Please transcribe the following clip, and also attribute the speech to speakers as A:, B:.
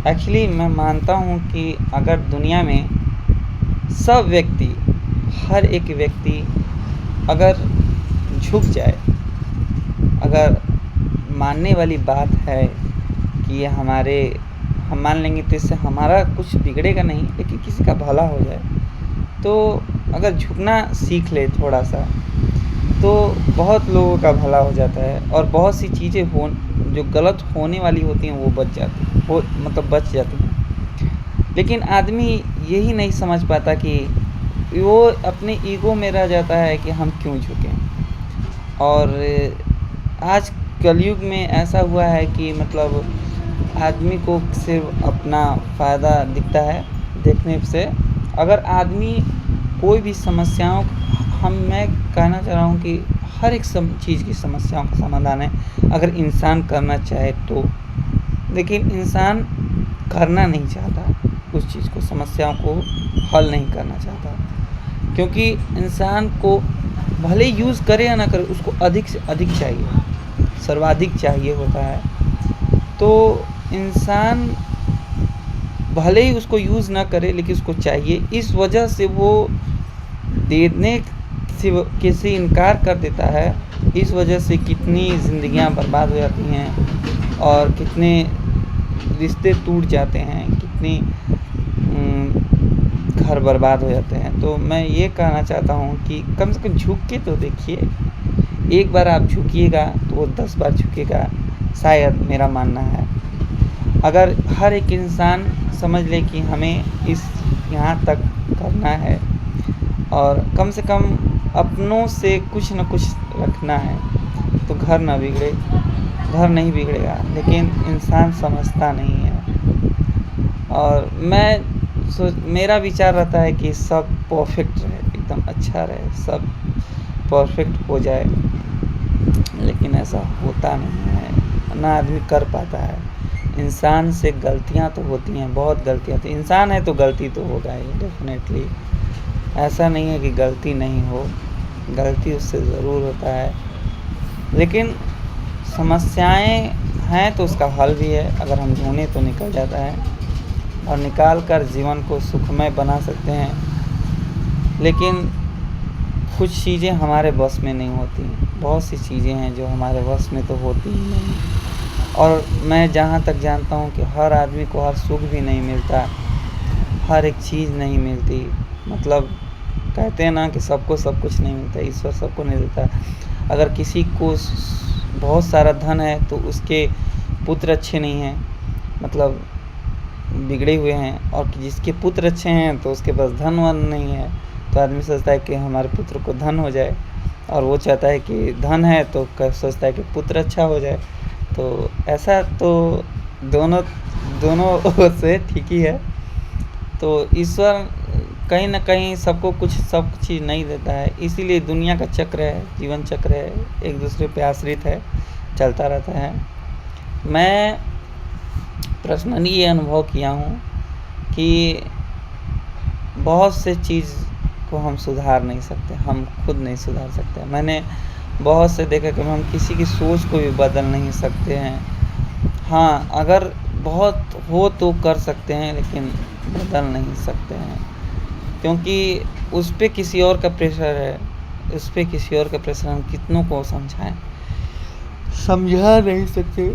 A: Actually मैं मानता हूँ कि अगर दुनिया में सब व्यक्ति, हर एक व्यक्ति अगर झुक जाए, अगर मानने वाली बात है कि ये हम मान लेंगे तो इससे हमारा कुछ बिगड़ेगा नहीं, लेकिन किसी का भला हो जाए, तो अगर झुकना सीख ले थोड़ा सा, तो बहुत लोगों का भला हो जाता है और बहुत सी चीज़ें जो गलत होने वाली होती हैं वो बच जाती हैं। लेकिन आदमी यही नहीं समझ पाता कि वो अपने ईगो में रह जाता है कि हम क्यों झुकें। और आज कलयुग में ऐसा हुआ है कि मतलब आदमी को सिर्फ अपना फ़ायदा दिखता है देखने से। अगर आदमी कोई भी समस्याओं मैं कहना चाह रहा हूँ कि हर एक चीज़ की समस्याओं का समाधान है अगर इंसान करना चाहे तो। लेकिन इंसान करना नहीं चाहता उस चीज़ को, समस्याओं को हल नहीं करना चाहता, क्योंकि इंसान को भले यूज़ करे या ना करे, उसको अधिक से अधिक चाहिए, सर्वाधिक चाहिए होता है। तो इंसान भले ही उसको यूज़ ना करे लेकिन उसको चाहिए, इस वजह से वो देने से इनकार कर देता है। इस वजह से कितनी ज़िंदगियां बर्बाद हो जाती हैं और कितने रिश्ते टूट जाते हैं, कितनी घर बर्बाद हो जाते हैं। तो मैं ये कहना चाहता हूँ कि कम से कम झुक के तो देखिए। एक बार आप झुकिएगा तो वो 10 बार झुकेगा, शायद, मेरा मानना है। अगर हर एक इंसान समझ ले कि हमें यहाँ तक करना है और कम से कम अपनों से कुछ न कुछ रखना है, तो घर नहीं बिगड़ेगा। लेकिन इंसान समझता नहीं है। और मेरा विचार रहता है कि सब परफेक्ट रहे, एकदम अच्छा रहे, सब परफेक्ट हो जाए, लेकिन ऐसा होता नहीं है, ना आदमी कर पाता है। इंसान से गलतियां तो होती हैं, बहुत गलतियां होती हैं। इंसान है तो गलती तो होगा ही, डेफिनेटली। ऐसा नहीं है कि गलती नहीं हो, गलती उससे ज़रूर होता है। लेकिन समस्याएं हैं तो उसका हल भी है, अगर हम ढूंढें तो निकल जाता है और निकाल कर जीवन को सुखमय बना सकते हैं। लेकिन कुछ चीज़ें हमारे बस में नहीं होती, बहुत सी चीज़ें हैं जो हमारे बस में तो होती ही नहीं। और मैं जहाँ तक जानता हूँ कि हर आदमी को हर सुख भी नहीं मिलता, हर एक चीज़ नहीं मिलती। मतलब कहते हैं ना कि सबको सब कुछ नहीं मिलता, ईश्वर सबको नहीं देता। अगर किसी को बहुत सारा धन है तो उसके पुत्र अच्छे नहीं हैं, मतलब बिगड़े हुए हैं, और जिसके पुत्र अच्छे हैं तो उसके पास धन वन नहीं है। तो आदमी सोचता है कि हमारे पुत्र को धन हो जाए, और वो चाहता है कि धन है तो सोचता है कि पुत्र अच्छा हो जाए। तो ऐसा तो दोनों से ठीक ही है। तो ईश्वर कहीं ना कहीं सबको सब चीज़ नहीं देता है, इसीलिए दुनिया का चक्र है, जीवन चक्र है, एक दूसरे पे आश्रित है, चलता रहता है। मैं पर्सनली ये अनुभव किया हूँ कि बहुत से चीज़ को हम सुधार नहीं सकते, हम खुद नहीं सुधार सकते। मैंने बहुत से देखा कि हम किसी की सोच को भी बदल नहीं सकते हैं। हाँ, अगर बहुत हो तो कर सकते हैं, लेकिन बदल नहीं सकते हैं, क्योंकि उस पर किसी और का प्रेशर है, हम कितनों को समझा नहीं सकते।